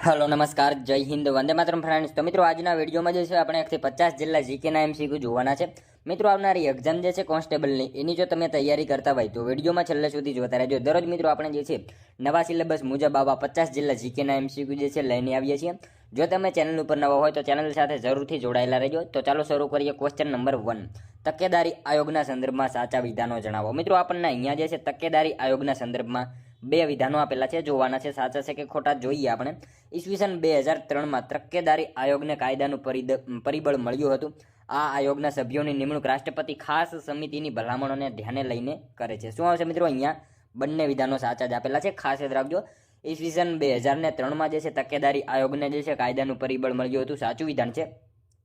Hello नमस्कार जय Hind Vande Mataram friends. तो मित्रों આજના વિડીયોમાં જે છે આપણે 150 જિલ્લા જીકેના એમસીક્યુ જોવાના છે। મિત્રો આવનારી એક્ઝામ જે છે કોન્સ્ટેબલની એની જો તમે તૈયારી કરતા હોય તો વિડીયોમાં છેલ્લે સુધી જોતા રહેજો। દરરોજ મિત્રો આપણે જે છે નવા સિલેબસ મુજબ આવા 50 જિલ્લા જીકેના એમસીક્યુ જે છે લઈને આવીએ છીએ। જો તમે ચેનલ ઉપર નવા હોય તો ચેનલ સાથે જરૂરથી જોડાયેલા રહેજો। તો ચાલો શરૂ કરીએ। ક્વેશ્ચન નંબર 1, તકેદારી આયોગના સંદર્ભમાં સાચા વિધાનો જણાવો। મિત્રો આપણને અહીંયા જે છે તકેદારી આયોગના સંદર્ભમાં બે વિધાનો આપેલા છે, જોવાના છે સાચા છે કે ખોટા જોઈએ આપણે। ઈસવીસન 2003માં તકેદારી આયોગને કાયદાનું પરિબળ મળ્યું હતું। આ આયોગના સભ્યોની નિમણૂક રાષ્ટ્રપતિ ખાસ સમિતિની ભલામણોને ધ્યાને લઈને કરે છે। શું આવશે મિત્રો? અહીંયા બંને વિધાનો સાચા જ આપેલા છે, ખાસ યાદ રાખજો। ઈસવીસન 2003માં જે છે તકેદારી આયોગને જે છે કાયદાનું પરિબળ મળ્યું હતું, સાચું વિધાન છે।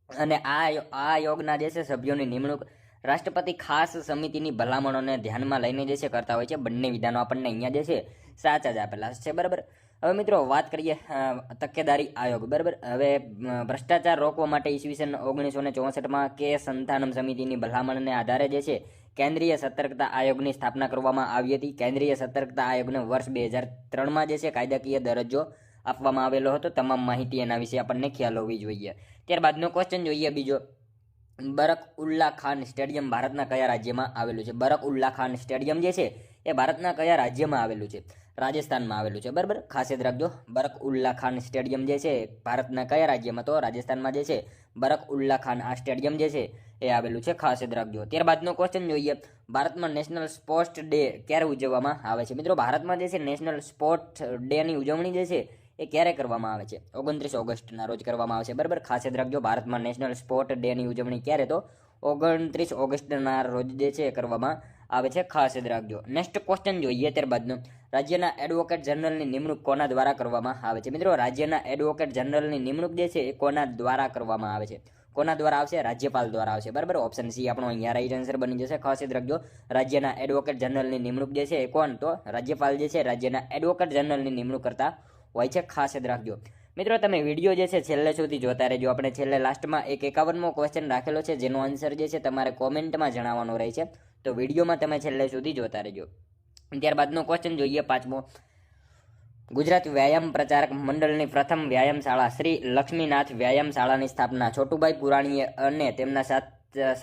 અને આ આયોગના જે છે સભ્યોની નિમણૂક રાષ્ટ્રપતિ ખાસ સમિતિની ભલામણોને ધ્યાનમાં લઈને જે છે કરતા હોય છે। બંને વિધાનો આપણને અહીંયા જે છે સાચા જ આપેલા છે, બરાબર। હવે મિત્રો વાત કરીએ તકેદારી આયોગ, બરાબર। હવે ભ્રષ્ટાચાર રોકવા માટે ઈસવીસન 1964માં કે સંતાનમ સમિતિની ભલામણને આધારે જે છે કેન્દ્રીય સતર્કતા આયોગની સ્થાપના કરવામાં આવી હતી। કેન્દ્રીય સતર્કતા આયોગને વર્ષ 2003માં જે છે કાયદાકીય દરજ્જો આપવામાં આવેલો હતો। તમામ માહિતી એના વિશે આપણને ખ્યાલ હોવી જોઈએ। ત્યારબાદનો ક્વેશ્ચન જોઈએ બીજો, બરક ઉલ્લા ખાન સ્ટેડિયમ ભારતના કયા રાજ્યમાં આવેલું છે? બરક ઉલ્લા ખાન સ્ટેડિયમ જે છે એ ભારતના કયા રાજ્યમાં આવેલું છે? રાજસ્થાનમાં આવેલું છે, બરાબર। ખાસ યાદ રાખજો, બરક ઉલ્લા ખાન સ્ટેડિયમ જે છે ભારતના કયા રાજ્યમાં? તો રાજસ્થાનમાં જે છે બરક ઉલ્લા ખાન આ સ્ટેડિયમ જે છે એ આવેલું છે, ખાસ યાદ રાખજો। ત્યારબાદનો ક્વેશ્ચન જોઈએ, ભારતમાં નેશનલ સ્પોર્ટ્સ ડે ક્યારે ઉજવવામાં આવે છે? મિત્રો ભારતમાં જે છે નેશનલ સ્પોર્ટ્સ ડેની ઉજવણી જે છે એ ક્યારે કરવામાં આવે છે? 29 ઓગસ્ટના રોજ કરવામાં આવે છે, બરાબર। ખાસ યાદ રાખજો, ભારતમાં નેશનલ સ્પોર્ટ ડેની ઉજવણી ક્યારે? તો 29 ઓગસ્ટના રોજ જે છે કરવામાં આવે છે, ખાસ યાદ રાખજો। નેક્સ્ટ ક્વેશ્ચન જોઈએ ત્યારબાદનો, રાજ્યના એડવોકેટ જનરલની નિમણૂક કોના દ્વારા કરવામાં આવે છે? મિત્રો રાજ્યના એડવોકેટ જનરલની નિમણૂક જે છે એ કોના દ્વારા કરવામાં આવે છે? કોના દ્વારા આવશે? રાજ્યપાલ દ્વારા આવશે, બરાબર। ઓપ્શન સી આપણો અહીંયા રાઈટ આન્સર બની જશે, ખાસ યાદ રાખજો। રાજ્યના એડવોકેટ જનરલની નિમણૂક જે છે એ કોણ? તો રાજ્યપાલ જે છે રાજ્યના એડવોકેટ જનરલની નિમણૂક કરતા હોય છે, ખાસ યાદ રાખજો। મિત્રો તમે વિડીયો જે છે છેલ્લે સુધી જોતા રહેજો। આપણે છેલ્લે લાસ્ટમાં એક 51મો ક્વેશ્ચન રાખેલો છે જેનો આન્સર જે છે તમારે કોમેન્ટમાં જણાવવાનો રહે છે, તો વિડીયોમાં તમે છેલ્લે સુધી જોતા રહેજો। ત્યારબાદનો ક્વેશ્ચન જોઈએ 5મો, ગુજરાત વ્યાયામ પ્રચારક મંડળની પ્રથમ વ્યાયામશાળા શ્રી લક્ષ્મીનાથ વ્યાયામશાળાની સ્થાપના છોટુભાઈ પુરાણીએ અને તેમના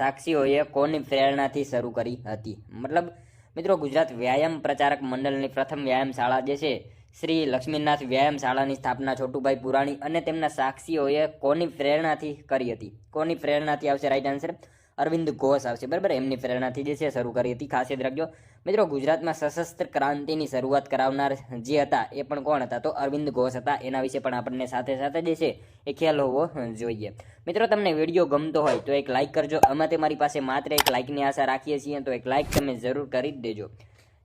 સાક્ષીઓએ કોની પ્રેરણાથી શરૂ કરી હતી? મતલબ મિત્રો ગુજરાત વ્યાયામ પ્રચારક મંડળની પ્રથમ વ્યાયામશાળા જે છે શ્રી લક્ષ્મીનાથ વ્યાયામશાળાની સ્થાપના છોટુભાઈ પુરાણી અને તેમના સાક્ષીઓએ કોની પ્રેરણાથી કરી હતી? કોની પ્રેરણાથી આવશે રાઈટ આન્સર? અરવિંદ ઘોષ આવશે, બરાબર। એમની પ્રેરણાથી જે છે શરૂ કરી હતી, ખાસ યાદ રાખજો। મિત્રો ગુજરાતમાં સશસ્ત્ર ક્રાંતિની શરૂઆત કરાવનાર જે હતા એ પણ કોણ હતા? તો અરવિંદ ઘોષ હતા। એના વિશે પણ આપણને સાથે સાથે જે છે એ ખ્યાલ હોવો જોઈએ। મિત્રો તમને વિડીયો ગમતો હોય તો એક લાઇક કરજો। અમે તમારી પાસે માત્ર એક લાઇકની આશા રાખીએ છીએ, તો એક લાઇક તમે જરૂર કરી દેજો।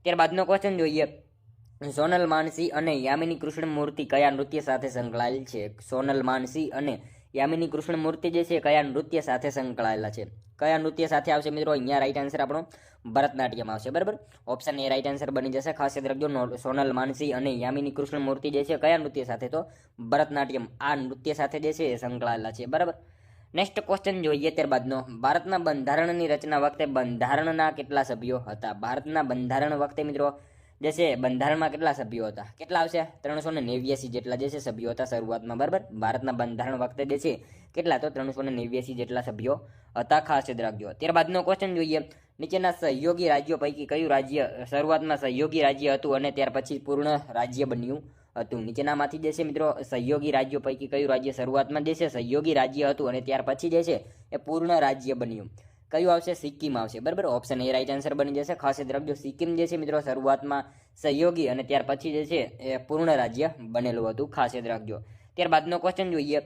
ત્યારબાદનો ક્વેશ્ચન જોઈએ, સોનલ માનસી અને યામિની કૃષ્ણમૂર્તિ કયા નૃત્ય સાથે સંકળાયેલ છે? સોનલ માનસી અને યામિની કૃષ્ણમૂર્તિ જે છે કયા નૃત્ય સાથે સંકળાયેલા છે? કયા નૃત્ય સાથે આવશે મિત્રો? અહીંયા રાઈટ આન્સર આપણો ભરતનાટ્યમ આવશે, બરાબર। ઓપ્શન એ રાઈટ આન્સર બની જશે, ખાસ યાદ રાખજો। સોનલ માનસી અને યામિની કૃષ્ણમૂર્તિ જે છે કયા નૃત્ય સાથે? તો ભરતનાટ્યમ આ નૃત્ય સાથે જે છે એ સંકળાયેલા છે, બરાબર। નેક્સ્ટ ક્વેશ્ચન જોઈએ ત્યારબાદનો, ભારતના બંધારણની રચના વખતે બંધારણના કેટલા સભ્યો હતા? ભારતના બંધારણ વખતે મિત્રો જે છે બંધારણમાં કેટલા સભ્યો હતા? કેટલા આવશે? 389 જેટલા જે છે સભ્યો હતા શરૂઆતમાં, બરાબર। ભારતના બંધારણ વખતે જે છે કેટલા? તો 389 જેટલા સભ્યો હતા, ખાસ યાદ રાખજો। ત્યારબાદનો ક્વેશ્ચન જોઈએ, નીચેના સહયોગી રાજ્યો પૈકી કયું રાજ્ય શરૂઆતમાં સહયોગી રાજ્ય હતું અને ત્યાર પછી પૂર્ણ રાજ્ય બન્યું હતું? નીચેનામાંથી જે છે મિત્રો સહયોગી રાજ્યો પૈકી કયું રાજ્ય શરૂઆતમાં જે છે સહયોગી રાજ્ય હતું અને ત્યાર પછી જે છે એ પૂર્ણ રાજ્ય બન્યું? કયું આવશે? સિક્કિમ આવશે, બરાબર। ઓપ્શન એ રાઈટ આન્સર બની જશે, ખાસ યાદ રાખજો। સિક્કિમ જે છે મિત્રો શરૂઆતમાં સહયોગી અને ત્યાર પછી જે છે એ પૂર્ણ રાજ્ય બનેલું હતું, ખાસ યાદ રાખજો। ત્યારબાદનો ક્વેશ્ચન જોઈએ,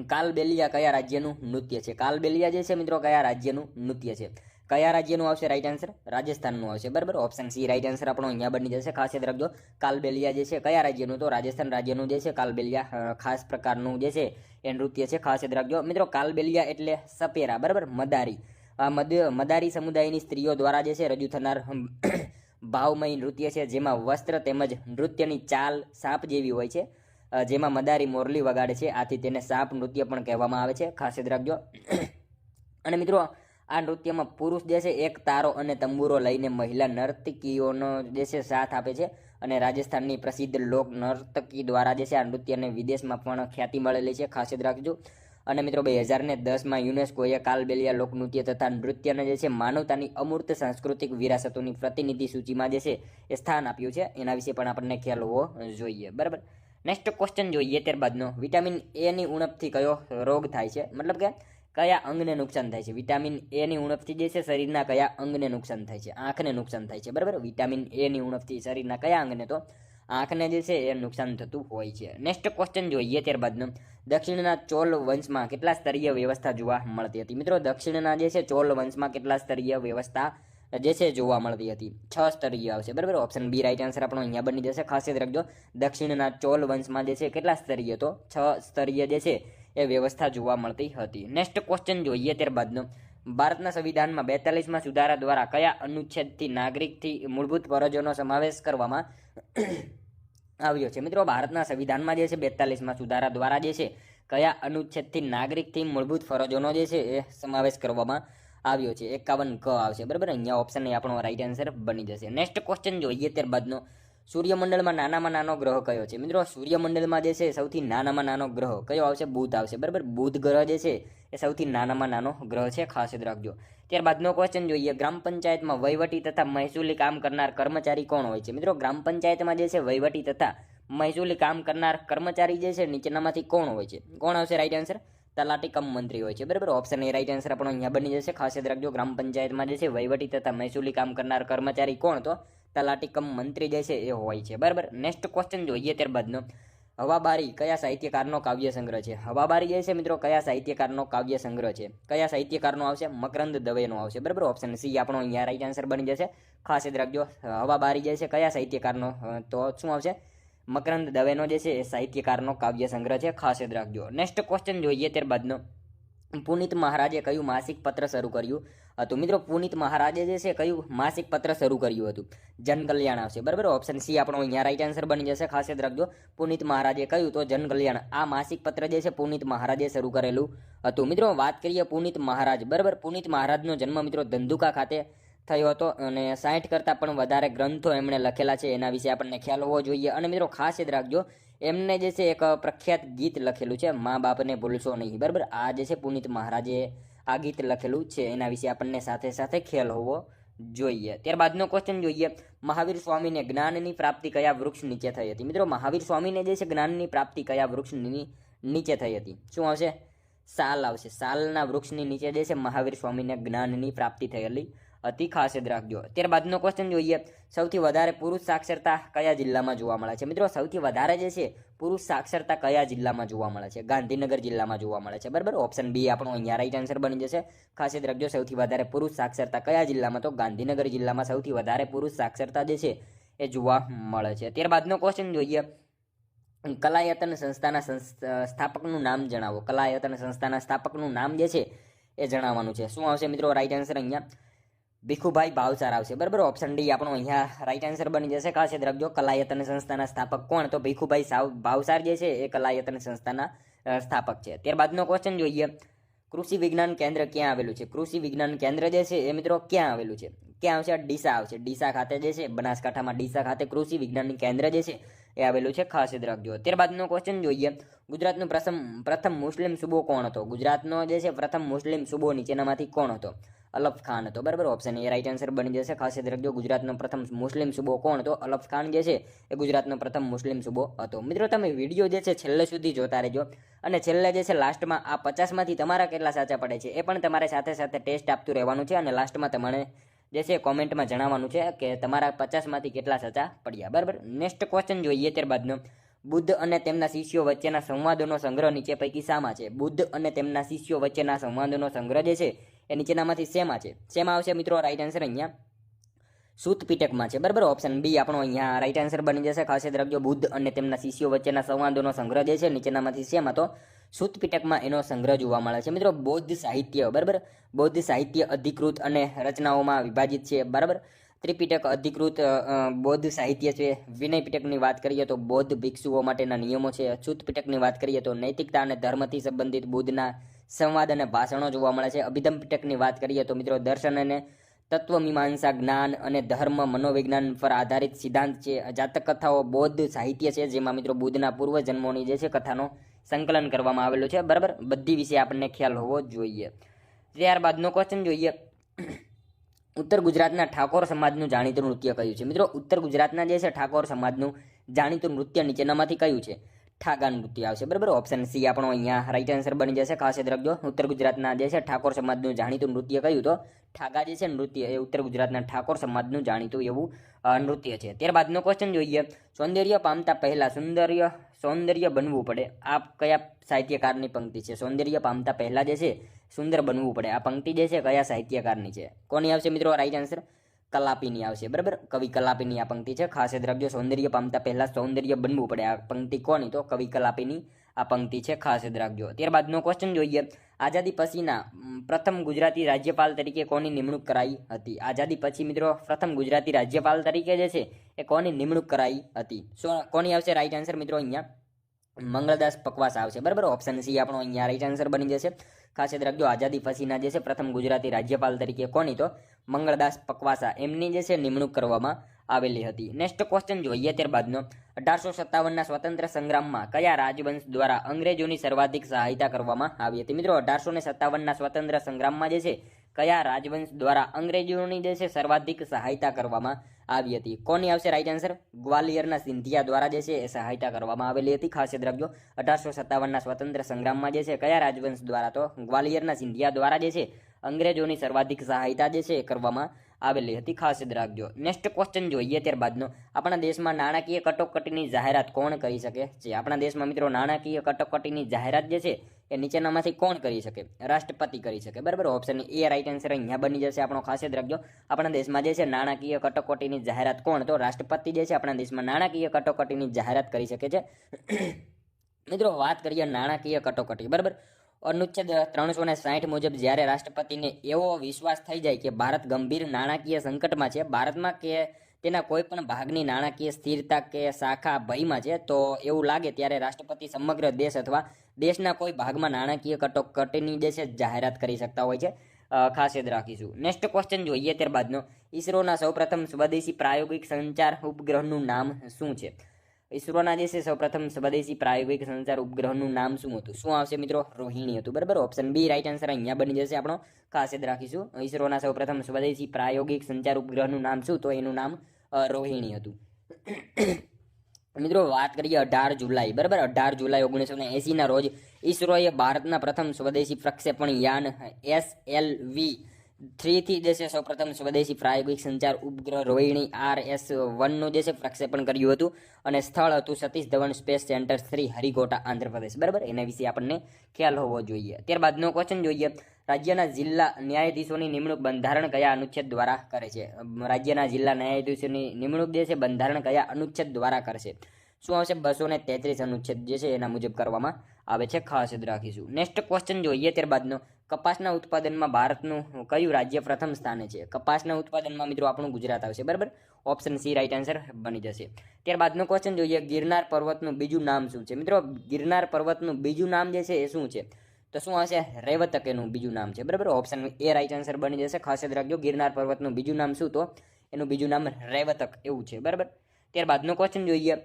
કાલબેલિયા કયા રાજ્યનું નૃત્ય છે? કાલબેલિયા જે છે મિત્રો કયા રાજ્યનું નૃત્ય છે? કયા રાજ્યનું આવશે રાઈટ આન્સર? રાજસ્થાનનું આવશે, બરાબર। ઓપ્શન સી રાઈટ આન્સર આપણો અહીંયા બની જશે, ખાસ યાદ રાખજો। કાલબેલિયા જે છે કયા રાજ્યનું? તો રાજસ્થાન રાજ્યનું જે છે કાલબેલિયા ખાસ પ્રકારનું જે છે એ નૃત્ય છે, ખાસ યાદ રાખજો। મિત્રો કાલબેલિયા એટલે સપેરા, બરાબર, મદારી। આ મદારી સમુદાયની સ્ત્રીઓ દ્વારા જે છે રજૂ થનાર ભાવમય નૃત્ય છે, જેમાં વસ્ત્ર તેમજ નૃત્યની ચાલ સાપ જેવી હોય છે, જેમાં મદારી મોરલી વગાડે છે, આથી તેને સાપ નૃત્ય પણ કહેવામાં આવે છે, ખાસ યાદ રાખજો। અને મિત્રો આ નૃત્યમાં પુરુષ જે છે એક તારો અને તંબુરો લઈને મહિલા નર્તકીઓનો જે છે સાથ આપે છે અને રાજસ્થાનની પ્રસિદ્ધ લોક નર્તકી દ્વારા જે છે આ નૃત્યને વિદેશમાં પણ ખ્યાતિ મળેલી છે, ખાસ યાદ રાખજો. અને મિત્રો 2010માં યુનેસ્કોએ કાલબેલિયા લોકનૃત્ય તથા નૃત્યને જે છે માનવતાની અમૂર્ત સાંસ્કૃતિક વિરાસતોની પ્રતિનિધિ સૂચિમાં જે છે એ સ્થાન આપ્યું છે. એના વિશે પણ આપણને ખ્યાલ હોવો જોઈએ, બરાબર. નેક્સ્ટ ક્વેશ્ચન જોઈએ ત્યારબાદનો, વિટામિન એની ઉણપથી કયો રોગ થાય છે, મતલબ કે કયા અંગને નુકસાન થાય છે. વિટામિન એની ઉણપથી જે છે શરીરના કયા અંગને નુકસાન થાય છે, આંખને નુકસાન થાય છે, બરાબર. વિટામિન એની ઉણપથી શરીરના કયા અંગને, તો આંખને જે છે એ નુકસાન થતું હોય છે. નેક્સ્ટ ક્વેશ્ચન જોઈએ ત્યારબાદનો, દક્ષિણના ચોલ વંશમાં કેટલા સ્તરીય વ્યવસ્થા જોવા મળતી હતી. મિત્રો દક્ષિણના જે છે ચોલ વંશમાં કેટલા સ્તરીય વ્યવસ્થા જે છે જોવા મળતી હતી. 6 સ્તરીય આવશે, બરાબર. ઓપ્શન બી રાઈટ આન્સર આપણો અહીંયા બની જશે. ખાસ યાદ રાખજો, દક્ષિણના ચોલ વંશમાં જે છે કેટલા સ્તરીય, તો 6 સ્તરીય જે છે એ વ્યવસ્થા જોવા મળતી હતી. નેક્સ્ટ ક્વેશ્ચન જોઈએ ત્યારબાદનો, ભારતના સંવિધાનમાં 42માં સુધારા દ્વારા કયા અનુચ્છેદથી નાગરિકથી મૂળભૂત ફરજોનો સમાવેશ કરવામાં આવ્યો છે. મિત્રો ભારતના સંવિધાનમાં જે છે 42માં સુધારા દ્વારા જે છે કયા અનુચ્છેદથી નાગરિકથી મૂળભૂત ફરજોનો જે છે એ સમાવેશ કરવામાં આવ્યો છે. 51 ક આવશે, બરાબર. અહીંયા ઓપ્શન એ આપણો રાઈટ આન્સર બની જશે. નેક્સ્ટ ક્વેશ્ચન જોઈએ ત્યારબાદનો, સૂર્યમંડળમાં નાનામાં નાનો ગ્રહ કયો છે. મિત્રો સૂર્યમંડળમાં જે છે સૌથી નાનામાં નાનો ગ્રહ કયો આવશે, બુધ આવશે, બરાબર. બુધ ગ્રહ જે છે એ સૌથી નાનામાં નાનો ગ્રહ છે, ખાસ યાદ રાખજો. ત્યારબાદનો ક્વેશ્ચન જોઈએ, ગ્રામ પંચાયતમાં વહીવટી તથા મહેસૂલી કામ કરનાર કર્મચારી કોણ હોય છે. મિત્રો ગ્રામ પંચાયતમાં જે છે વહીવટી તથા મહેસૂલી કામ કરનાર કર્મચારી જે છે નીચેનામાંથી કોણ હોય છે. કોણ આવશે રાઈટ આન્સર, તલાટી કમ મંત્રી હોય છે, બરાબર. ઓપ્શન એ રાઈટ આન્સર આપણો અહીંયા બની જશે. ખાસ યાદ રાખજો, ગ્રામ પંચાયતમાં જે છે વહીવટી તથા મહેસૂલી કામ કરનાર કર્મચારી કોણ, તો તલાટી કમ મંત્રી જે છે એ હોય છે, બરાબર. નેક્સ્ટ ક્વેશ્ચન જોઈએ ત્યારબાદનો, હવાબારી કયા સાહિત્યકારનો કાવ્ય સંગ્રહ છે. હવાબારી જે છે મિત્રો કયા સાહિત્યકારનો કાવ્ય સંગ્રહ છે. કયા સાહિત્યકારનો આવશે, મકરંદ દવેનો આવશે, બરાબર. ઓપ્શન સી આપણો અહીંયા રાઈટ આન્સર બની જશે. ખાસ યાદ રાખજો, હવાબારી જે છે કયા સાહિત્યકારનો, તો શું આવશે, મકરંદ દવેનો જે છે એ સાહિત્યકારનો કાવ્ય સંગ્રહ છે, ખાસ યાદ રાખજો. નેક્સ્ટ ક્વેશ્ચન જોઈએ ત્યારબાદનો, પુનિત મહારાજે કયું માસિક પત્ર શરૂ કર્યું હતું. મિત્રો પુનિત મહારાજે જે છે કયું માસિક પત્ર શરૂ કર્યું હતું, જનકલ્યાણ આવશે, બરાબર. ઓપ્શન સી આપણો અહીંયા રાઈટ આન્સર બની જશે. ખાસ યાદ રાખજો, પુનિત મહારાજે કહ્યું તો જનકલ્યાણ આ માસિક પત્ર જે છે પુનિત મહારાજે શરૂ કરેલું હતું. મિત્રો વાત કરીએ પુનિત મહારાજ, બરાબર. પુનિત મહારાજનો જન્મ મિત્રો ધંધુકા ખાતે થયો હતો અને 60 કરતાં પણ વધારે ગ્રંથો એમણે લખેલા છે, એના વિશે આપણને ખ્યાલ હોવો જોઈએ. અને મિત્રો ખાસ યાદ રાખજો, એમને જે છે એક પ્રખ્યાત ગીત લખેલું છે, મા બાપને ભૂલશો નહીં, બરાબર. આ જે છે પુનિત મહારાજે આ ગીત લખેલું છે, એના વિશે આપણને સાથે સાથે ખ્યાલ હોવો જોઈએ. ત્યારબાદનો ક્વેશ્ચન જોઈએ, મહાવીર સ્વામીને જ્ઞાનની પ્રાપ્તિ કયા વૃક્ષ નીચે થઈ હતી. મિત્રો મહાવીર સ્વામીને જે છે જ્ઞાનની પ્રાપ્તિ કયા વૃક્ષની નીચે થઈ હતી. શું આવશે, સાલ આવશે. સાલના વૃક્ષની નીચે જે છે મહાવીર સ્વામીને જ્ઞાનની પ્રાપ્તિ થયેલી હતી, ખાસ યાદ રાખજો. ત્યારબાદનો ક્વેશ્ચન જોઈએ, સૌથી વધારે પુરુષ સાક્ષરતા કયા જિલ્લામાં જોવા મળે છે. મિત્રો સૌથી વધારે જે છે પુરુષ સાક્ષરતા કયા જિલ્લામાં જોવા મળે છે, ગાંધીનગર જિલ્લામાં જોવા મળે છે, બરાબર. ઓપ્શન બી આપણો અહીંયા રાઈટ આન્સર બની જશે. ખાસ યાદ રાખજો, સૌથી વધારે પુરુષ સાક્ષરતા કયા જિલ્લામાં, તો ગાંધીનગર જિલ્લામાં સૌથી વધારે પુરુષ સાક્ષરતા જે છે એ જોવા મળે છે. ત્યારબાદનો ક્વેશ્ચન જોઈએ, કલાયતન સંસ્થાના સ્થાપકનું નામ જણાવો. કલાયતન સંસ્થાના સ્થાપકનું નામ જે છે એ જણાવવાનું છે. શું આવશે મિત્રો રાઈટ આન્સર અહીંયા, ભીખુભાઈ ભાવસાર આવશે, બરાબર. ઓપ્શન ડી આપણો અહીંયા રાઈટ આન્સર બની જશે. ખાસ યાદ રાખજો, કલાયતન સંસ્થાના સ્થાપક કોણ, તો ભીખુભાઈ ભાવસાર જે છે એ કલાયતન સંસ્થાના સ્થાપક છે. ત્યારબાદનો ક્વેશ્ચન જોઈએ, કૃષિ વિજ્ઞાન કેન્દ્ર ક્યાં આવેલું છે. કૃષિ વિજ્ઞાન કેન્દ્ર જે છે એ મિત્રો ક્યાં આવેલું છે, ક્યાં આવશે, ડીસા આવશે. ડીસા ખાતે જે છે બનાસકાંઠામાં ડીસા ખાતે કૃષિ વિજ્ઞાન કેન્દ્ર જે છે એ આવેલું છે, ખાસ યાદ રાખજો. ત્યારબાદનો ક્વેશ્ચન જોઈએ, ગુજરાતનો પ્રથમ મુસ્લિમ સૂબો કોણ હતો. ગુજરાતનો જે છે પ્રથમ મુસ્લિમ સૂબો નીચેનામાંથી કોણ હતો, અલફ ખાન હતો, બરાબર. ઓપ્શન એ રાઈટ આન્સર બની જશે. ખાસ યાદ રાખજો, ગુજરાતનો પ્રથમ મુસ્લિમ સૂબો કોણ હતો, અલફ ખાન જે છે એ ગુજરાતનો પ્રથમ મુસ્લિમ સૂબો હતો. મિત્રો તમે વિડીયો જે છે છેલ્લે સુધી જોતા રહેજો અને છેલ્લે જે છે લાસ્ટમાં આ 50માંથી તમારા કેટલા સાચા પડે છે એ પણ તમારે સાથે સાથે ટેસ્ટ આપતું રહેવાનું છે અને લાસ્ટમાં તમારે જે છે કોમેન્ટમાં જણાવવાનું છે કે તમારા 50માંથી કેટલા સાચા પડ્યા, બરાબર. નેક્સ્ટ ક્વેશ્ચન જોઈએ ત્યારબાદનો, બુદ્ધ અને તેમના શિષ્યો વચ્ચેના સંવાદોનો સંગ્રહ નીચે પૈકી શામાં છે. બુદ્ધ અને તેમના શિષ્યો વચ્ચેના સંવાદોનો સંગ્રહ જે છે એ નીચેનામાંથી શેમાં છે. શેમાં આવશે મિત્રો રાઈટ આન્સર અહીંયા સૂત પીટકમાં છે, બરાબર. ઓપ્શન બી આપણો અહીંયા રાઈટ આન્સર બની જશે. ખાસ યાદ રાખજો, બુદ્ધ અને તેમના શિષ્યો વચ્ચેના સંવાદોનો સંગ્રહ જે છે નીચેનામાંથી શેમાં, તો સૂત પીટકમાં એનો સંગ્રહ જોવા મળે છે. મિત્રો બૌદ્ધ સાહિત્ય, બરાબર, બૌદ્ધ સાહિત્ય અધિકૃત અને રચનાઓમાં વિભાજિત છે, બરાબર. ત્રિપિટક અધિકૃત બૌદ્ધ સાહિત્ય છે. વિનય પિટકની વાત કરીએ તો બૌદ્ધ ભિક્ષુઓ માટેના નિયમો છે. સૂત પિટકની વાત કરીએ તો નૈતિકતા અને ધર્મથી સંબંધિત બુદ્ધના સંવાદ અને ભાષણો જોવા મળે છે. અભિધમ પિટકની વાત કરીએ તો મિત્રો દર્શન અને તત્વમીમાંસા, જ્ઞાન અને ધર્મ, મનોવિજ્ઞાન પર આધારિત સિદ્ધાંત છે. જાતક કથાઓ બૌદ્ધ સાહિત્ય છે, જેમાં મિત્રો બુદ્ધના પૂર્વ જન્મોની જે છે કથાનો સંકલન કરવામાં આવેલું છે. બરાબર, બધી વિશે આપણને ખ્યાલ હોવો જોઈએ. ત્યારબાદનો ક્વેશ્ચન જોઈએ, ઉત્તર ગુજરાતના ઠાકોર સમાજનું જાણીતું નૃત્ય કયું છે? મિત્રો ઉત્તર ગુજરાતના જે છે ઠાકોર સમાજનું જાણીતું નૃત્ય નીચેનામાંથી કયું છે? ઠાગા નૃત્ય આવશે. બરાબર, ઓપ્શન સી આપણો અહીંયા રાઈટ આન્સર બની જશે. ખાસ યાદ રાખજો, ઉત્તર ગુજરાતના જે છે ઠાકોર સમાજનું જાણીતું નૃત્ય કયું? તો ઠાગા જે છે નૃત્ય એ ઉત્તર ગુજરાતના ઠાકોર સમાજનું જાણીતું એવું નૃત્ય છે. ત્યારબાદનો ક્વેશ્ચન જોઈએ, સૌંદર્ય પામતા પહેલા સૌંદર્ય બનવું પડે, આ કયા સાહિત્યકારની પંક્તિ છે? સૌંદર્ય પામતા પહેલા જે છે સુંદર બનવું પડે, આ પંક્તિ જે છે કયા સાહિત્યકારની છે? કોની આવશે મિત્રો રાઈટ આન્સર? કલાપીની આવશે. બરાબર, કવિ કલાપીની આ પંક્તિ છે. ખાસ યાદ રાખજો, સૌંદર્ય પામતા પહેલા સૌંદર્ય બનવું પડે, આ પંક્તિ કોની? તો કવિ કલાપીની આ પંક્તિ છે. ખાસ યાદ રાખજો. ત્યારબાદનો ક્વેશ્ચન જોઈએ, આઝાદી પછીના પ્રથમ ગુજરાતી રાજ્યપાલ તરીકે કોની નિમણૂક કરાઈ હતી? આઝાદી પછી મિત્રો પ્રથમ ગુજરાતી રાજ્યપાલ તરીકે જે છે એ કોની નિમણૂક કરાઈ હતી? કોની આવશે રાઈટ આન્સર મિત્રો? અહીંયા મંગળદાસ પકવાસા આવશે. બરાબર, ઓપ્શન સી આપણો અહીંયા રાઈટ આન્સર બની જશે. ખાસ યાદ રાખજો, આઝાદી પછીના જે છે પ્રથમ ગુજરાતી રાજ્યપાલ તરીકે કોની? તો મંગળદાસ પકવાસા, એમની જે છે નિમણૂક કરવામાં આવેલી હતી. નેક્સ્ટ ક્વેશ્ચન જોઈએ ત્યારબાદનો, 1857ના સ્વતંત્ર સંગ્રામમાં કયા રાજવંશ દ્વારા અંગ્રેજોની સર્વાધિક સહાયતા કરવામાં આવી હતી? મિત્રો 1857ના સ્વતંત્ર સંગ્રામમાં જે છે કયા રાજવંશ દ્વારા અંગ્રેજોની જે છે સર્વાધિક સહાયતા કરવામાં આવી હતી? કોની આવશે રાઈટ આન્સર? ગ્વાલિયરના સિંધિયા દ્વારા જે છે એ સહાયતા કરવામાં આવેલી હતી. ખાસ યાદ રાખજો, 1857ના સ્વતંત્ર સંગ્રામમાં જે છે કયા રાજવંશ દ્વારા? તો ગ્વાલિયરના સિંધિયા દ્વારા જે છે અંગ્રેજોની સર્વાધિક સહાયતા જે છે એ કરવામાં આવેલી હતી. ખાસ યાદ રાખજો. નેક્સ્ટ ક્વેશ્ચન જોઈએ ત્યારબાદનો, આપણા દેશમાં નાણાકીય કટોકટીની જાહેરાત કોણ કરી શકે છે? આપણા દેશમાં મિત્રો નાણાકીય કટોકટીની જાહેરાત જે છે એ નીચેનામાંથી કોણ કરી શકે? રાષ્ટ્રપતિ કરી શકે. બરાબર, ઓપ્શન એ રાઈટ આન્સર અહીંયા બની જશે આપણો. ખાસ યાદ રાખજો, આપણા દેશમાં જે છે નાણાકીય કટોકટીની જાહેરાત કોણ? તો રાષ્ટ્રપતિ જે છે આપણા દેશમાં નાણાકીય કટોકટીની જાહેરાત કરી શકે છે. મિત્રો વાત કરીએ નાણાકીય કટોકટી. બરાબર, અનુચ્છેદ 360 મુજબ જ્યારે રાષ્ટ્રપતિને એવો વિશ્વાસ થઈ જાય કે ભારત ગંભીર નાણાકીય સંકટમાં છે, ભારતમાં કે તેના કોઈ પણ ભાગની નાણાકીય સ્થિરતા કે શાખા ભયમાં છે, તો એવું લાગે ત્યારે રાષ્ટ્રપતિ સમગ્ર દેશ અથવા દેશના કોઈ ભાગમાં નાણાકીય કટોકટીની જે છે જાહેરાત કરી શકતા હોય છે. ખાસ યાદ રાખીશું. નેક્સ્ટ ક્વેશ્ચન જોઈએ ત્યારબાદનો, ઈસરોના સૌપ્રથમ સ્વદેશી પ્રાયોગિક સંચાર ઉપગ્રહનું નામ શું છે? ઈસરોના જે છે સૌપ્રથમ સ્વદેશી પ્રાયોગિક સંચાર ઉપગ્રહનું નામ શું હતું? શું આવશે મિત્રો? રોહિણી હતું. બરાબર, ઓપ્શન બી રાઈટ આન્સર અહીંયા બની જશે આપણો. ખાસ યાદ રાખીશું, ઈસરોના સૌપ્રથમ સ્વદેશી પ્રાયોગિક સંચાર ઉપગ્રહનું નામ શું? તો એનું નામ રોહિણી હતું. મિત્રો વાત કરીએ 18 જુલાઈ. બરાબર, 18 જુલાઈ 1980ના રોજ ઈસરોએ ભારતના પ્રથમ સ્વદેશી પ્રક્ષેપણ યાન SLV 3 થી જે છે સૌપ્રથમ સ્વદેશી પ્રાયોગિક સંચાર ઉપગ્રહ રોહિણી RS-1 નું જે છે પ્રક્ષેપણ કર્યું હતું અને સ્થળ હતું સતીશ ધવન સ્પેસ સેન્ટર 3 હરિકોટા આંધ્રપ્રદેશ. બરાબર, એના વિશે આપણને ખ્યાલ હોવો જોઈએ. ત્યારબાદનો ક્વેશ્ચન જોઈએ, રાજ્યના જિલ્લા ન્યાયાધીશોની નિમણૂક બંધારણ કયા અનુચ્છેદ દ્વારા કરે છે? રાજ્યના જિલ્લા ન્યાયાધીશોની નિમણૂક જે છે બંધારણ કયા અનુચ્છેદ દ્વારા કરશે? શું આવશે? 233 અનુચ્છેદ જે છે એના મુજબ કરવામાં આવે છે. ખાસ યાદ રાખીશું. નેક્સ્ટ ક્વેશ્ચન જોઈએ ત્યારબાદનો, કપાસના ઉત્પાદનમાં ભારતનું કયું રાજ્ય પ્રથમ સ્થાને છે? કપાસના ઉત્પાદનમાં મિત્રો આપણું ગુજરાત આવશે. બરાબર, ઓપ્શન સી રાઈટ આન્સર બની જશે. ત્યારબાદનો ક્વેશ્ચન જોઈએ, ગિરનાર પર્વતનું બીજું નામ શું છે? મિત્રો ગિરનાર પર્વતનું બીજું નામ જે છે એ શું છે? તો શું હશે? રેવતક એનું બીજું નામ છે. બરાબર, ઓપ્શન એ રાઈટ આન્સર બની જશે. ખાસ યાદ રાખજો, ગિરનાર પર્વતનું બીજું નામ શું? તો એનું બીજું નામ રેવતક એવું છે. બરાબર, ત્યારબાદનો ક્વેશ્ચન જોઈએ,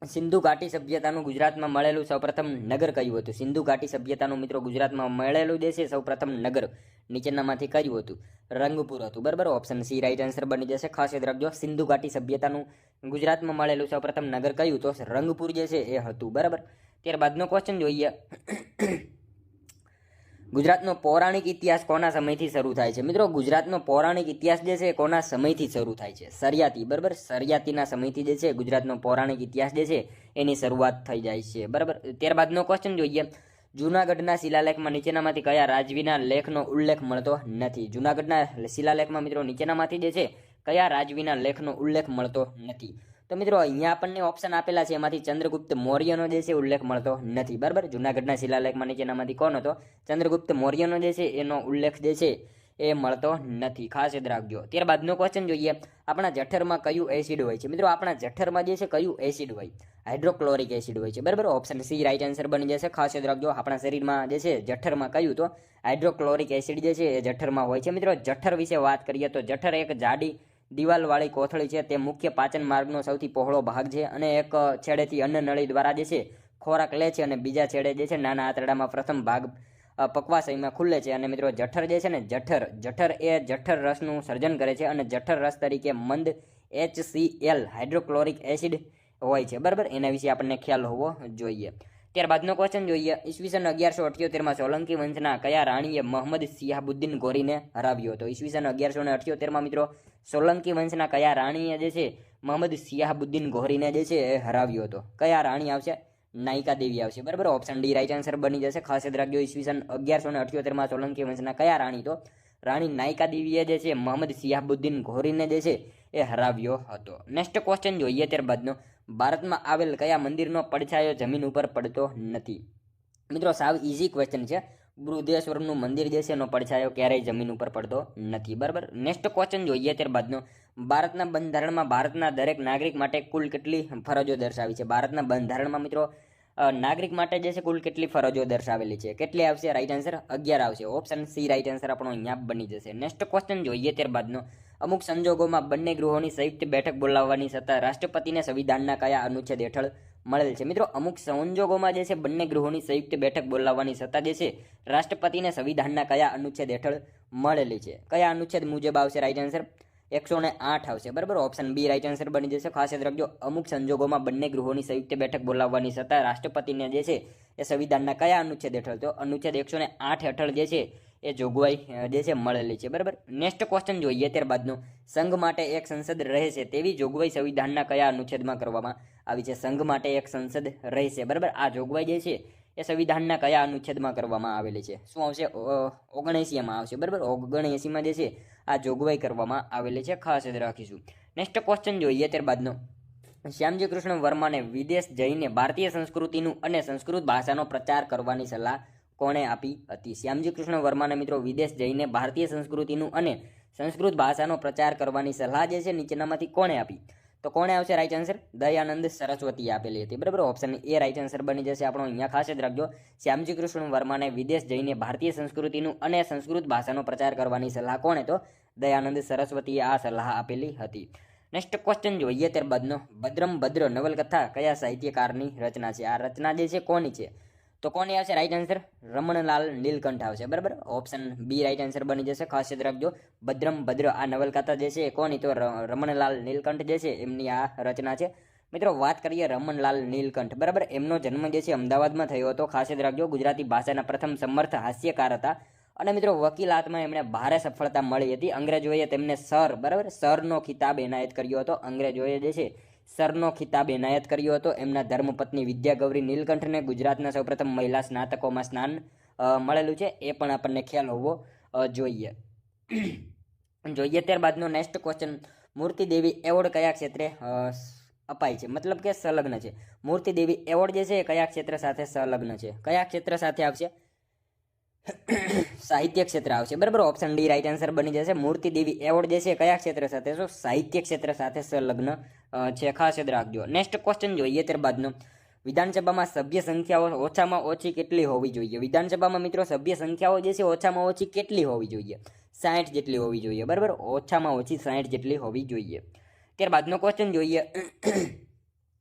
સિંધુ ઘાટી સભ્યતાનું ગુજરાતમાં મળેલું સૌપ્રથમ નગર કયું હતું? સિંધુ ઘાટી સભ્યતાનું મિત્રો ગુજરાતમાં મળેલું જે છે સૌપ્રથમ નગર નીચેનામાંથી કયું હતું? રંગપુર હતું. બરાબર, ઓપ્શન સી રાઈટ આન્સર બની જશે. ખાસ યાદ રાખજો, સિંધુ ઘાટી સભ્યતાનું ગુજરાતમાં મળેલું સૌપ્રથમ નગર કયું? તો રંગપુર જે છે એ હતું. બરાબર, ત્યારબાદનો ક્વેશ્ચન જોઈએ, ગુજરાતનો પૌરાણિક ઇતિહાસ કોના સમયથી શરૂ થાય છે? મિત્રો ગુજરાતનો પૌરાણિક ઇતિહાસ જે છે કોના સમયથી શરૂ થાય છે? સરિયાતી. બરાબર, સરિયાતીના સમયથી જે છે ગુજરાતનો પૌરાણિક ઇતિહાસ જે છે એની શરૂઆત થઈ જાય છે. બરાબર, ત્યારબાદનો ક્વેશ્ચન જોઈએ, જૂનાગઢના શિલાલેખમાં નીચેનામાંથી કયા રાજવીના લેખનો ઉલ્લેખ મળતો નથી? જૂનાગઢના શિલાલેખમાં મિત્રો નીચેનામાંથી જે છે કયા રાજવીના લેખનો ઉલ્લેખ મળતો નથી? તો મિત્રો અહીંયા આપણને ઓપ્શન આપેલા છે, એમાંથી ચંદ્રગુપ્ત મૌર્યનો જે છે ઉલ્લેખ મળતો નથી. બરાબર, જૂનાગઢના શિલાલેખમાં નીચેનામાંથી કોણ હતો? ચંદ્રગુપ્ત મૌર્યનો જે છે એનો ઉલ્લેખ જે છે એ મળતો નથી. ખાસ યાદ રાખજો. ત્યારબાદનો ક્વેશ્ચન જોઈએ, આપણા જઠરમાં કયું એસિડ હોય છે? મિત્રો આપણા જઠરમાં જે છે કયું એસિડ હોય? હાઇડ્રોક્લોરિક એસિડ હોય છે, બરાબર. ઓપ્શન સી રાઈટ આન્સર બની જશે. ખાસ યાદ રાખજો, આપણા શરીરમાં જે છે જઠરમાં કહ્યું તો હાઇડ્રોક્લોરિક એસિડ જે છે એ જઠરમાં હોય છે. મિત્રો જઠર વિશે વાત કરીએ તો જઠર એક જાડી દિવાલવાળી કોથળી છે. તે મુખ્ય પાચન માર્ગનો સૌથી પહોળો ભાગ છે અને એક છેડેથી અન્ન નળી દ્વારા જે છે ખોરાક લે છે અને બીજા છેડે જે છે નાના આંતરડામાં પ્રથમ ભાગ પકવાશયમાં ખુલ્લે છે. અને મિત્રો જઠર જે છે ને જઠર એ જઠર રસનું સર્જન કરે છે અને જઠર રસ તરીકે મંદ HCl હાઇડ્રોક્લોરિક એસિડ હોય છે, બરાબર. એના વિશે આપણને ખ્યાલ હોવો જોઈએ. ત્યારબાદનો ક્વેશ્ચન જોઈએ. ઈસવીસન 1178માં સોલંકી વંશના કયા રાણીએ મોહમ્મદ સિયાબુદ્દીન ગોરીને હરાવ્યો હતો? ઈસવીસન 1178માં મિત્રો સોલંકી વંશના કયા રાણીએ જે છે મોહમ્મદ સિયાબુદ્દીન ગોરીને જે છે એ હરાવ્યો હતો? કયા રાણી આવશે? નાયિકા દેવી આવશે, બરાબર. ઓપ્શન ડી રાઈટ આન્સર બની જશે. ખાસ યાદ રાખજો, ઈસવીસન 1178માં સોલંકી વંશના કયા રાણી? તો રાણી નાયિકા દેવીએ જે છે મોહમ્મદ સિયાબુદ્દીન ગોરીને જે છે એ હરાવ્યો હતો. નેક્સ્ટ ક્વેશ્ચન જોઈએ ત્યારબાદનો. ભારતમાં આવેલ કયા મંદિરનો પડછાયો જમીન ઉપર પડતો નથી? મિત્રો સાવ ઇઝી ક્વેશ્ચન છે. બૃહદેશ્વરનું મંદિર જે છે એનો પડછાયો ક્યારેય જમીન ઉપર પડતો નથી, બરાબર. નેક્સ્ટ ક્વેશ્ચન જોઈએ ત્યારબાદનો. ભારતના બંધારણમાં ભારતના દરેક નાગરિક માટે કુલ કેટલી ફરજો દર્શાવી છે? ભારતના બંધારણમાં મિત્રો નાગરિક માટે જે છે કુલ કેટલી ફરજો દર્શાવેલી છે? કેટલી આવશે? રાઈટ આન્સર 11 આવશે. ઓપ્શન સી રાઈટ આન્સર આપણો અહીંયા બની જશે. નેક્સ્ટ ક્વેશ્ચન જોઈએ ત્યારબાદનો. અમુક સંજોગોમાં બંને ગૃહોની સંયુક્ત બેઠક બોલાવવાની સત્તા રાષ્ટ્રપતિને સંવિધાનના કયા અનુચ્છેદ હેઠળ મળેલ છે? મિત્રો અમુક સંજોગોમાં જે છે બંને ગૃહોની સંયુક્ત બેઠક બોલાવવાની સત્તા જે છે રાષ્ટ્રપતિને સંવિધાનના કયા અનુચ્છેદ હેઠળ મળેલી છે? કયા અનુચ્છેદ મુજબ આવશે? રાઈટ આન્સર 108 આવશે, બરાબર. ઓપ્શન બી રાઈટ આન્સર બની જશે. ખાસ યાદ રાખજો, અમુક સંજોગોમાં બંને ગૃહોની સંયુક્ત બેઠક બોલાવવાની સત્તા રાષ્ટ્રપતિને જે છે એ સંવિધાનના કયા અનુચ્છેદ હેઠળ? તો અનુચ્છેદ 108 હેઠળ જે છે એ જોગવાઈ જે છે મળેલી છે, બરાબર. નેક્સ્ટ ક્વેશ્ચન જોઈએ ત્યારબાદનો. સંઘ માટે એક સંસદ રહેશે તેવી જોગવાઈ સંવિધાનના કયા અનુચ્છેદમાં કરવામાં આવી છે? સંઘ માટે એક સંસદ રહેશે, બરાબર. આ જોગવાઈ જે છે એ સંવિધાનના કયા અનુચ્છેદમાં કરવામાં આવેલી છે? શું આવશે? 79માં આવશે, બરાબર. 79માં જે છે આ જોગવાઈ કરવામાં આવેલી છે. ખાસ યાદ રાખીશું. નેક્સ્ટ ક્વેશ્ચન જોઈએ ત્યારબાદનો. શ્યામજી કૃષ્ણ વર્માને વિદેશ જઈને ભારતીય સંસ્કૃતિનું અને સંસ્કૃત ભાષાનો પ્રચાર કરવાની સલાહ કોણે આપી હતી? શ્યામજી કૃષ્ણ વર્માને મિત્રો વિદેશ જઈને ભારતીય સંસ્કૃતિનું અને સંસ્કૃત ભાષાનો પ્રચાર કરવાની સલાહ જે છે નીચેનામાંથી કોણે આપી? તો કોણે આવશે? રાઈટ આન્સર દયાનંદ સરસ્વતીએ આપેલી હતી, બરાબર. ઓપ્શન એ રાઈટ આન્સર બની જશે આપણો અહીંયા. ખાસ યાદ રાખજો, શ્યામજી કૃષ્ણ વર્માને વિદેશ જઈને ભારતીય સંસ્કૃતિનું અને સંસ્કૃત ભાષાનો પ્રચાર કરવાની સલાહ કોણે? તો દયાનંદ સરસ્વતીએ આ સલાહ આપેલી હતી. નેક્સ્ટ ક્વેશ્ચન જોઈએ ત્યારબાદનો. ભદ્રમ ભદ્ર નવલકથા કયા સાહિત્યકારની રચના છે? આ રચના જે છે કોની છે? તો કોની આવશે? રાઈટ આન્સર રમણલાલ નીલકંઠ આવશે, બરાબર. ઓપ્શન બી રાઈટ આન્સર બની જશે. ખાસ યાદ રાખજો, ભદ્રમ ભદ્ર આ નવલકથા જે છે કોની? તો રમણલાલ નીલકંઠ જે છે એમની આ રચના છે. મિત્રો વાત કરીએ રમણલાલ નીલકંઠ, બરાબર. એમનો જન્મ જે છે અમદાવાદમાં થયો હતો. ખાસ યાદ રાખજો, ગુજરાતી ભાષાના પ્રથમ સમર્થ હાસ્યકાર હતા અને મિત્રો વકીલાતમાં એમણે ભારે સફળતા મળી હતી. અંગ્રેજોએ તેમને સર, બરાબર, સરનો ખિતાબ એનાયત કર્યો હતો. અંગ્રેજોએ જે છે સરનો ખિતાબ એનાયત કર્યો હતો. એમના ધર્મપત્ની વિદ્યાગૌરી નીલકંઠને ગુજરાતના સૌપ્રથમ મહિલા સ્નાતકોમાં સ્નાન મળેલું છે, એ પણ આપણને ખ્યાલ હોવો જોઈએ. ત્યારબાદનો નેક્સ્ટ ક્વેશ્ચન. મૂર્તિ દેવી એવોર્ડ કયા ક્ષેત્રે અપાય છે? મતલબ કે સંલગ્ન છે. મૂર્તિ દેવી એવોર્ડ જે છે એ કયા ક્ષેત્ર સાથે સંલગ્ન છે? કયા ક્ષેત્ર સાથે આવશે? સાહિત્ય ક્ષેત્ર આવશે, બરાબર. ઓપ્શન ડી રાઈટ આન્સર બની જશે. મૂર્તિ દેવી એવોર્ડ જે છે કયા ક્ષેત્ર સાથે? તો સાહિત્ય ક્ષેત્ર સાથે સંલગ્ન છે. ખાસ યાદ રાખજો. નેક્સ્ટ ક્વેશ્ચન જોઈએ ત્યારબાદનો. વિધાનસભામાં સભ્ય સંખ્યાઓ ઓછામાં ઓછી કેટલી હોવી જોઈએ? વિધાનસભામાં મિત્રો સભ્ય સંખ્યાઓ જે છે ઓછામાં ઓછી કેટલી હોવી જોઈએ? 60 જેટલી હોવી જોઈએ, બરાબર. ઓછામાં ઓછી 60 જેટલી હોવી જોઈએ. ત્યારબાદનો ક્વેશ્ચન જોઈએ.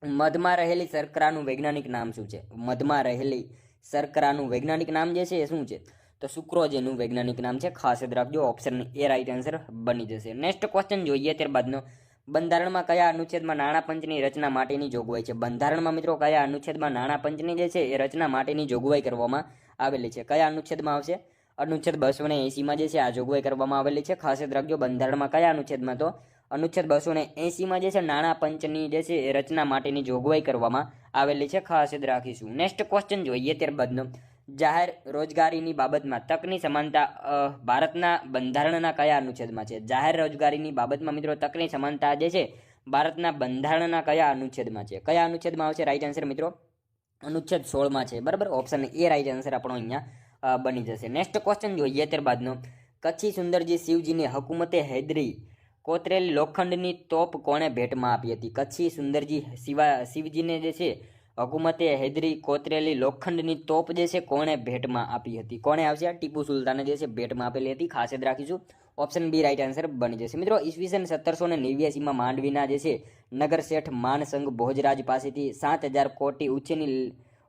મધમાં રહેલી શર્કરાનું વૈજ્ઞાનિક નામ શું છે? મધમાં રહેલી શર્કરાનું વૈજ્ઞાનિક નામ જે છે એ શું છે? તો સુક્રોઝ એનું વૈજ્ઞાનિક નામ છે. ખાસ યાદ રાખજો, ઓપ્શન એ રાઈટ આન્સર બની જશે. નેક્સ્ટ ક્વેશ્ચન જોઈએ ત્યારબાદનો. બંધારણમાં કયા અનુચ્છેદમાં નાણાં પંચની રચના માટેની જોગવાઈ છે? બંધારણમાં મિત્રો કયા અનુચ્છેદમાં નાણાં પંચની જે છે એ રચના માટેની જોગવાઈ કરવામાં આવેલી છે? કયા અનુચ્છેદમાં આવશે? અનુચ્છેદ 280માં જે છે આ જોગવાઈ કરવામાં આવેલી છે. ખાસ યાદ રાખજો, બંધારણમાં કયા અનુચ્છેદમાં? તો અનુચ્છેદ 280માં જે છે નાણાં પંચની જે છે એ રચના માટેની જોગવાઈ કરવામાં આવેલી છે. ખાસ યાદ રાખીશું. નેક્સ્ટ ક્વેશ્ચન જોઈએ ત્યારબાદનો. જાહેર રોજગારીની બાબતમાં તકની સમાનતા ભારતના બંધારણના કયા અનુચ્છેદમાં છે? જાહેર રોજગારીની બાબતમાં મિત્રો તકની સમાનતા જે છે ભારતના બંધારણના કયા અનુચ્છેદમાં છે? કયા અનુચ્છેદમાં આવશે? રાઈટ આન્સર મિત્રો અનુચ્છેદ 16માં છે, બરાબર. ઓપ્શન એ રાઈટ આન્સર આપણો અહીંયા બની જશે. નેક્સ્ટ ક્વેશ્ચન જોઈએ ત્યારબાદનો. કચ્છી સુંદરજી શિવજીની હકુમતે હૈદરી કોતરેલી લોખંડની તોપ કોણે ભેટમાં આપી હતી? કચ્છી સુંદરજી શિવજીને જે છે હુકુમતે હૈદરી કોતરેલી લોખંડની તોપ જે છે કોણે ભેટમાં આપી હતી? કોણે આવશે? ટીપુ સુલતાને જે છે ભેટમાં આપેલી હતી. ખાસ યાદ રાખીશું. ઓપ્શન બી રાઈટ આન્સર બની જશે. મિત્રો ઈસવીસન 1789માં માંડવીના જે છે નગર શેઠ માનસંગ ભોજરાજ પાસેથી 7,000 કોટી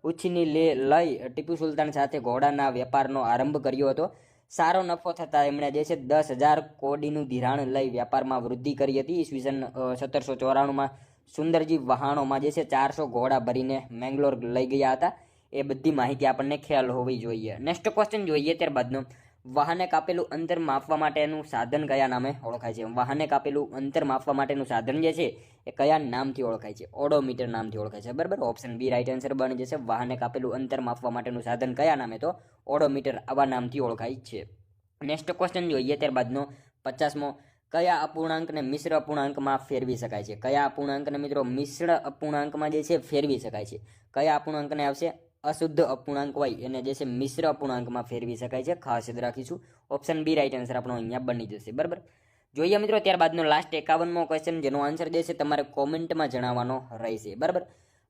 ઉછીની લઈ ટીપુ સુલતાન સાથે ઘોડાના વેપારનો આરંભ કર્યો હતો. સારો નફો થતાં એમણે જે છે 10,000 કોડીનું ધિરાણ લઈ વ્યાપારમાં વૃદ્ધિ કરી હતી. ઈસવીસન 1794માં સુંદરજી વહાણોમાં જે છે 400 ઘોડા ભરીને મેંગ્લોર લઈ ગયા હતા. એ બધી માહિતી આપણને ખ્યાલ હોવી જોઈએ. નેક્સ્ટ ક્વેશ્ચન જોઈએ ત્યારબાદનો. વાહને કાપેલું અંતર માપવા માટેનું સાધન કયા નામે ઓળખાય છે? વાહને કાપેલું અંતર માપવા માટેનું સાધન જે છે એ કયા નામથી ઓળખાય છે? ઓડોમીટર નામથી ઓળખાય છે. બરાબર, ઓપ્શન બી રાઈટ આન્સર બની જશે. વાહને કાપેલું અંતર માપવા માટેનું સાધન કયા નામે? તો ઓડોમીટર આવા નામથી ઓળખાય છે. નેક્સ્ટ ક્વેશ્ચન જોઈએ ત્યારબાદનો 50મો. કયા અપૂર્ણાંકને મિશ્ર અપૂર્ણાંકમાં ફેરવી શકાય છે? કયા અપૂર્ણાંકને મિત્રો મિશ્ર અપૂર્ણાંકમાં જે છે ફેરવી શકાય છે? કયા અપૂર્ણાંકને આવશે? અશુદ્ધ અપૂર્ણાંક હોય એને જે છે મિશ્ર અપૂર્ણાંકમાં ફેરવી શકાય છે. ખાસ યાદ રાખીશું. ઓપ્શન બી રાઈટ આન્સર આપણો અહીંયા બની જશે. બરાબર, જોઈએ મિત્રો ત્યારબાદનો લાસ્ટ 51મો ક્વેશ્ચન, જેનો આન્સર જે છે તમારે કોમેન્ટમાં જણાવવાનો રહેશે. બરાબર,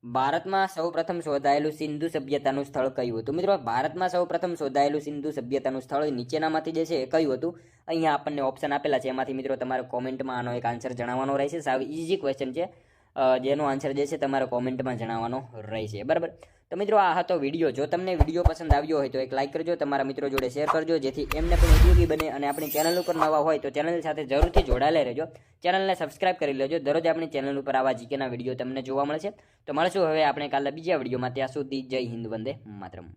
ભારતમાં સૌપ્રથમ શોધાયેલું સિંધુ સભ્યતાનું સ્થળ કયું હતું? મિત્રો ભારતમાં સૌપ્રથમ શોધાયેલું સિંધુ સભ્યતાનું સ્થળ નીચેનામાંથી જે છે એ કયું હતું? અહીંયા આપણને ઓપ્શન આપેલા છે. એમાંથી મિત્રો તમારે કોમેન્ટમાં આનો એક આન્સર જણાવવાનો રહેશે. સાવ ઇઝી ક્વેશ્ચન છે, જેનો આન્સર જે છે તમારે કોમેન્ટમાં જણાવવાનો રહેશે. બરાબર, તો મિત્રો આ હતો વિડીયો. જો તમને વિડીયો પસંદ આવ્યો હોય તો એક લાઇક કરજો, તમારા મિત્રો જોડે શેર કરજો, જેથી એમને પણ ઉપયોગી બને. અને આપણી ચેનલ ઉપર નવા હોય તો ચેનલ સાથે જરૂરથી જોડાયેલા રહેજો. ચેનલને સબસ્ક્રાઇબ કરી લેજો. દરરોજ આપણી ચેનલ ઉપર આવા જીકેના વિડીયો તમને જોવા મળશે. તો મળશું હવે આપણે કાલે બીજા વિડીયોમાં. ત્યાં સુધી જય હિન્દ, વંદે માતરમ.